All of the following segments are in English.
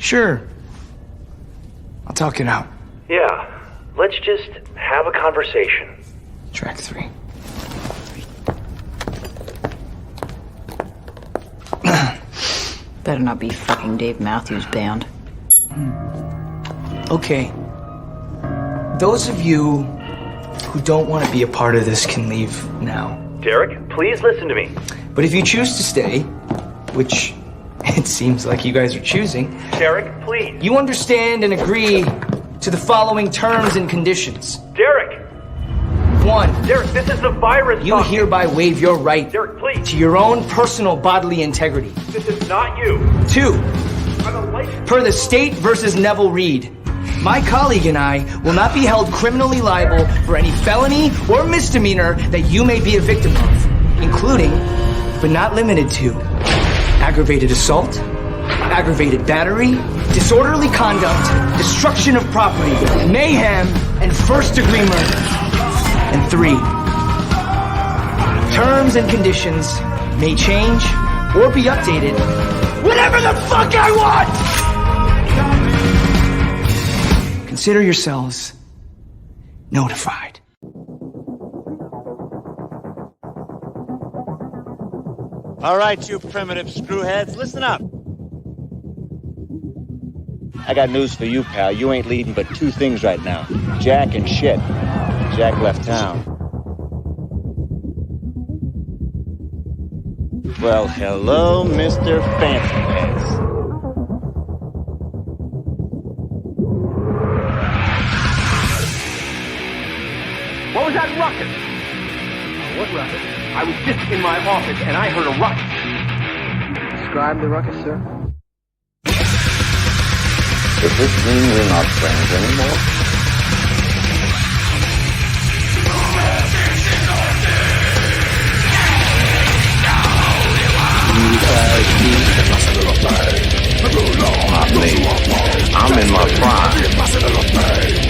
Sure. I'll talk it out. Yeah, let's just have a conversation. Track 3. Better not be fucking Dave Matthews Band. Okay. Those of you who don't want to be a part of this can leave now. Derek, please listen to me. But if you choose to stay, which it seems like you guys are choosing... Derek, please. You understand and agree to the following terms and conditions. Derek! 1. Derek, this is the virus. You hereby waive your right Derek, please. to your own personal bodily integrity. This is not you. 2. I'm a licensed... Per the State versus Neville Reed, my colleague and I will not be held criminally liable for any felony or misdemeanor that you may be a victim of, including, but not limited to, aggravated assault, aggravated battery, disorderly conduct, destruction of property, mayhem, and first-degree murder. And 3, terms and conditions may change or be updated whenever the fuck I want! Consider yourselves notified. All right, you primitive screwheads, listen up. I got news for you, pal. You ain't leading but 2 things right now. Jack and shit. Jack left town. Well, hello, Mr. Fancy Pants. What was that ruckus? What ruckus? I was just in my office and I heard a ruckus. Describe the ruckus, sir. Does this mean we're not friends anymore? Not me. I'm in my prime.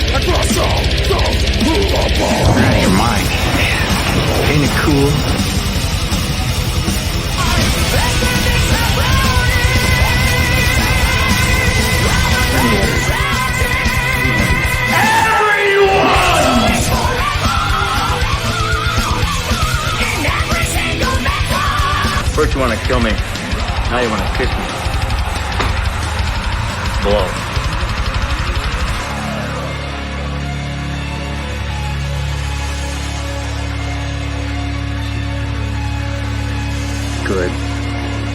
Out of your mind. Ain't it cool? First you want to kill me, now you want to kiss me. Blow. Good.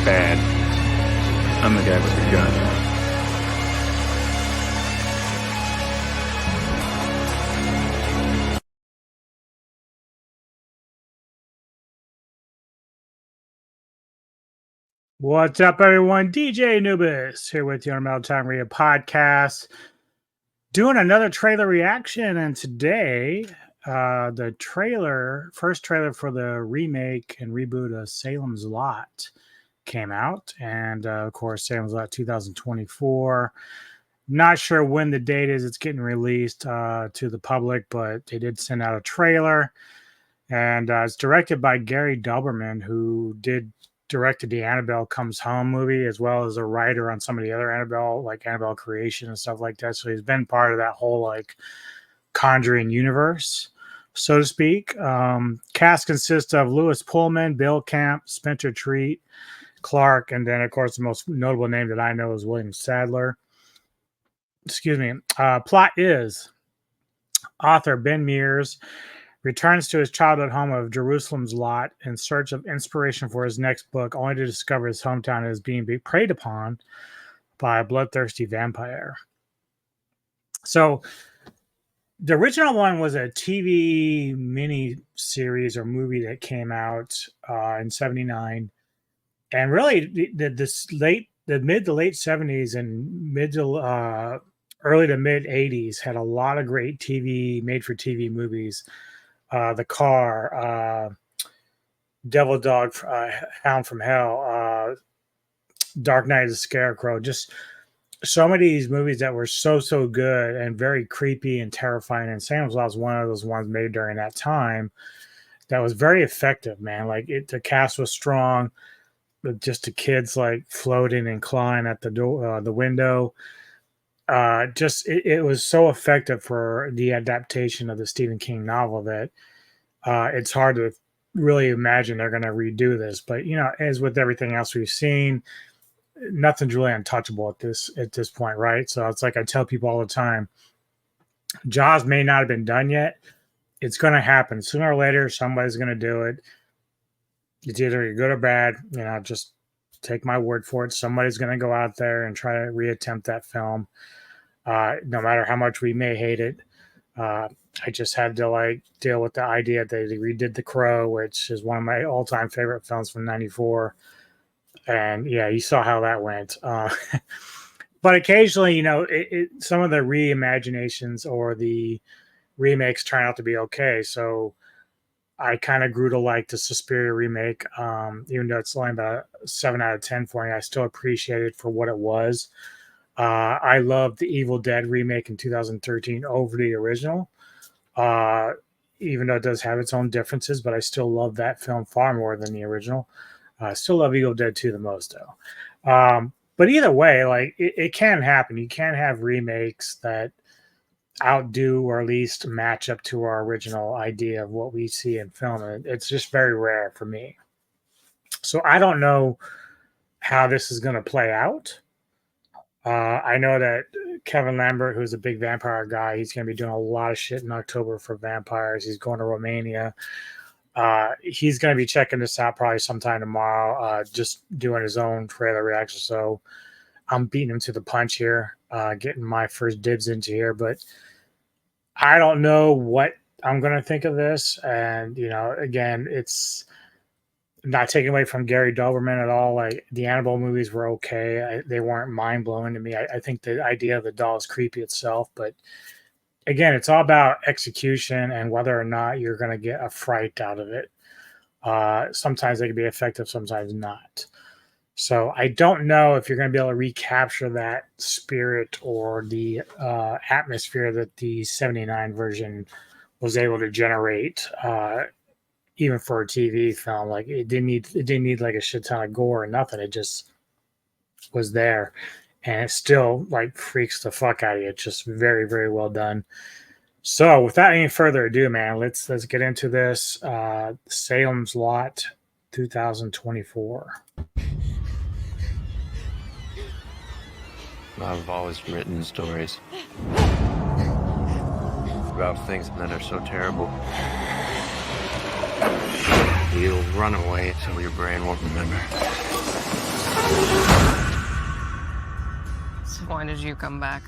Bad. I'm the guy with the gun. What's up, everyone? DJ Anubis here with you on Metal Time Radio Podcast, doing another trailer reaction. And today, the first trailer for the remake and reboot of Salem's Lot came out. And of course, Salem's Lot 2024. Not sure when the date is it's getting released to the public, but they did send out a trailer. And it's directed by Gary Doberman, who directed the Annabelle Comes Home movie, as well as a writer on some of the other Annabelle, like Annabelle Creation and stuff like that. So he's been part of that whole like Conjuring universe, so to speak. Cast consists of Lewis Pullman, Bill Camp, Spencer Treat, Clark, and then of course the most notable name that I know is William Sadler. Excuse me. Plot is author Ben Mears returns to his childhood home of Jerusalem's Lot in search of inspiration for his next book, only to discover his hometown is being preyed upon by a bloodthirsty vampire. So the original one was a TV mini series or movie that came out in 79. And really the mid to late 70s and mid to early to mid 80s had a lot of great made for TV movies. The Car, Devil Dog, Hound from Hell, Dark Knight of the Scarecrow. Just so many of these movies that were so good and very creepy and terrifying. And Salem's Lot was one of those ones made during that time that was very effective, man. Like the cast was strong. just the kids like floating and clawing at the door, the window. It was so effective for the adaptation of the Stephen King novel that it's hard to really imagine they're going to redo this. But as with everything else we've seen, nothing's really untouchable at this point, right? So it's like I tell people all the time, Jaws may not have been done yet. It's going to happen sooner or later. Somebody's going to do it. It's either good or bad. Just take my word for it. Somebody's going to go out there and try to reattempt that film, no matter how much we may hate it. I just had to deal with the idea that they redid The Crow, which is one of my all-time favorite films from '94. And yeah, you saw how that went. But occasionally, some of the reimaginations or the remakes turn out to be okay. So I kind of grew to like the Suspiria remake. Even though it's only about 7 out of 10 for me, I still appreciate it for what it was. I love the Evil Dead remake in 2013 over the original. Even though it does have its own differences, but I still love that film far more than the original. I still love Evil Dead 2 the most, though. But either way, it can happen. You can have remakes that outdo or at least match up to our original idea of what we see in film. And it's just very rare for me. So I don't know how this is going to play out. I know that Kevin Lambert, who's a big vampire guy, he's going to be doing a lot of shit in October for vampires. He's going to Romania. He's going to be checking this out probably sometime tomorrow, just doing his own trailer reaction. So I'm beating him to the punch here, getting my first dibs into here. But I don't know what I'm going to think of this. And, again, it's not taking away from Gary Doberman at all. The Annabelle movies were okay. They weren't mind blowing to me. I think the idea of the doll is creepy itself, but again, it's all about execution and whether or not you're going to get a fright out of it. Sometimes they can be effective, sometimes not. So I don't know if you're going to be able to recapture that spirit or the atmosphere that the 79 version was able to generate. Even for a TV film, it didn't need like a shit ton of gore or nothing. It just was there, and it still freaks the fuck out of you. It's just very, very well done. So without any further ado, man, let's get into this. Salem's Lot 2024. I've always written stories about things that are so terrible. You'll run away until your brain won't remember. So why did you come back?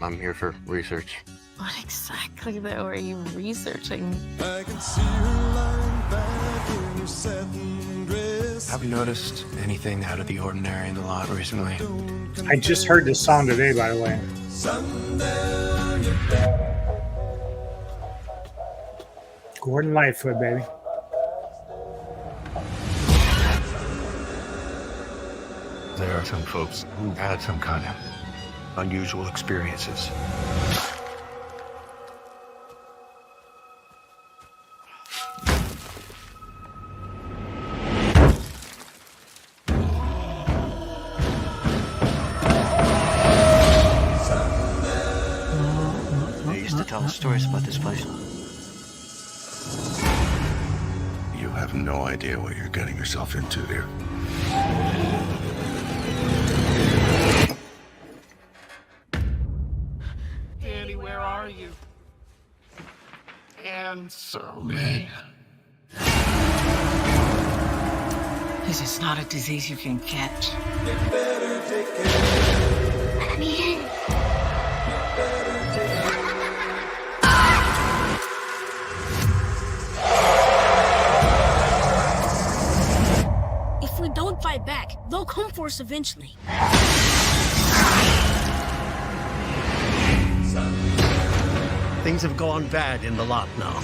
I'm here for research. What exactly, though, are you researching? I can see her lying back in her satin dress. Have you noticed anything out of the ordinary in the lot recently? I just heard this song today, by the way. Gordon Lightfoot, baby. There are some folks who've had some kind of unusual experiences. They used to tell us stories about this place. You have no idea what you're getting yourself into here. Annie, where are you? Answer me. This is not a disease you can catch. Annie. If we don't fight back, they'll come for us eventually. Things have gone bad in the lot now.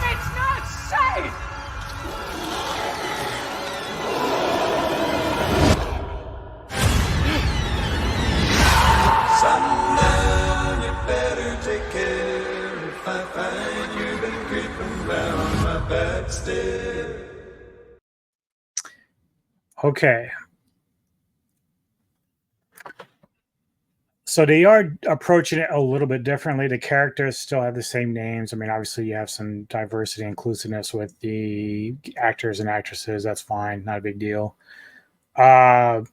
It's not safe! find you've been creeping down my back stairs. Okay. So they are approaching it a little bit differently. The characters still have the same names. I mean, obviously you have some diversity, inclusiveness with the actors and actresses. That's fine. Not a big deal. My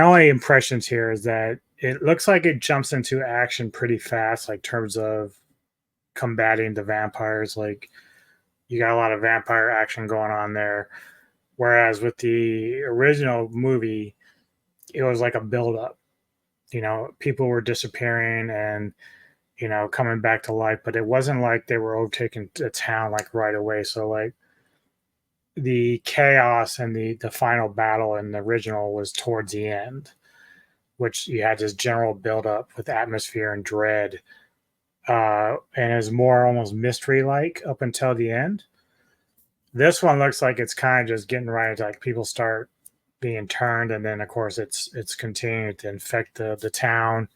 only impressions here is that it looks like it jumps into action pretty fast, like terms of combating the vampires. Like you got a lot of vampire action going on there. Whereas with the original movie, it was like a buildup. You know, people were disappearing and, you know, coming back to life, but it wasn't like they were overtaking the town like right away. So like the chaos and the final battle in the original was towards the end, which you had this general buildup with atmosphere and dread. And it was more almost mystery like up until the end. This one looks like it's kind of just getting right into like people start being turned, and then of course it's continuing to infect the town,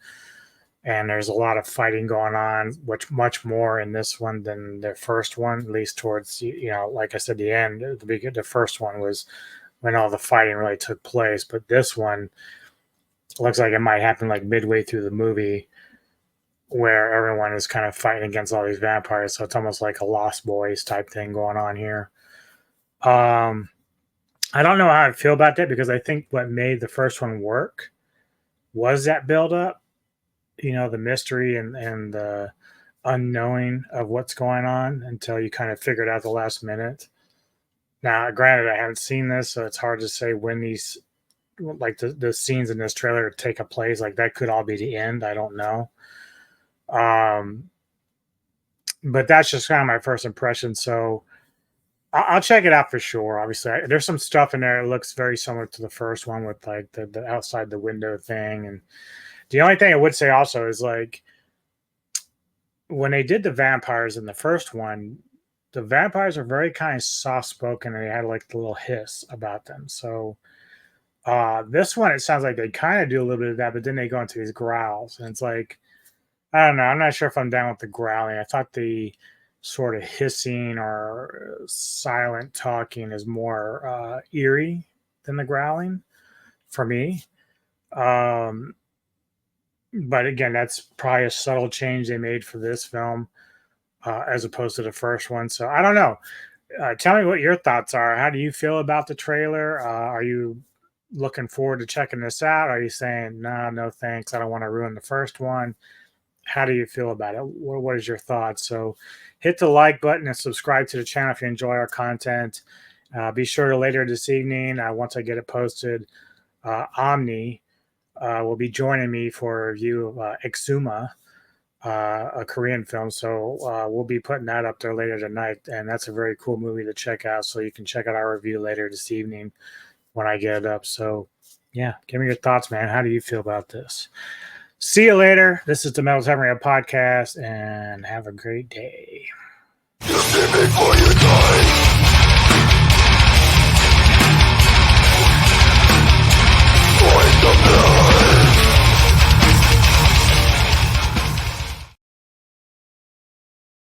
and there's a lot of fighting going on, which much more in this one than the first one, at least towards, you know, like I said, the end. The first one was when all the fighting really took place, but this one looks like it might happen like midway through the movie, where everyone is kind of fighting against all these vampires. So it's almost like a Lost Boys type thing going on here. I don't know how I feel about that, because I think what made the first one work was that build up, you know, the mystery and the unknowing of what's going on until you kind of figured out the last minute. Now, granted, I haven't seen this, so it's hard to say when these, like the scenes in this trailer take a place. Like that could all be the end. I don't know. But that's just kind of my first impression. So I'll check it out for sure. Obviously, there's some stuff in there that looks very similar to the first one with like the outside the window thing. And the only thing I would say also is like when they did the vampires in the first one, the vampires are very kind of soft spoken and they had like the little hiss about them. So this one, it sounds like they kind of do a little bit of that, but then they go into these growls, and it's like, I don't know. I'm not sure if I'm down with the growling. I thought the sort of hissing or silent talking is more eerie than the growling for me. But again, that's probably a subtle change they made for this film as opposed to the first one. So I don't know. Tell me what your thoughts are. How do you feel about the trailer? Are you looking forward to checking this out? Are you saying, no thanks, I don't want to ruin the first one? How do you feel about it? What is your thoughts? So hit the like button and subscribe to the channel if you enjoy our content. Be sure to later this evening, once I get it posted, Omni will be joining me for a review of Exuma, a Korean film. So we'll be putting that up there later tonight, and that's a very cool movie to check out. So you can check out our review later this evening when I get it up. So yeah, give me your thoughts, man. How do you feel about this? See you later. This is the Metal Time Radio Podcast, and have a great day. You see me for you.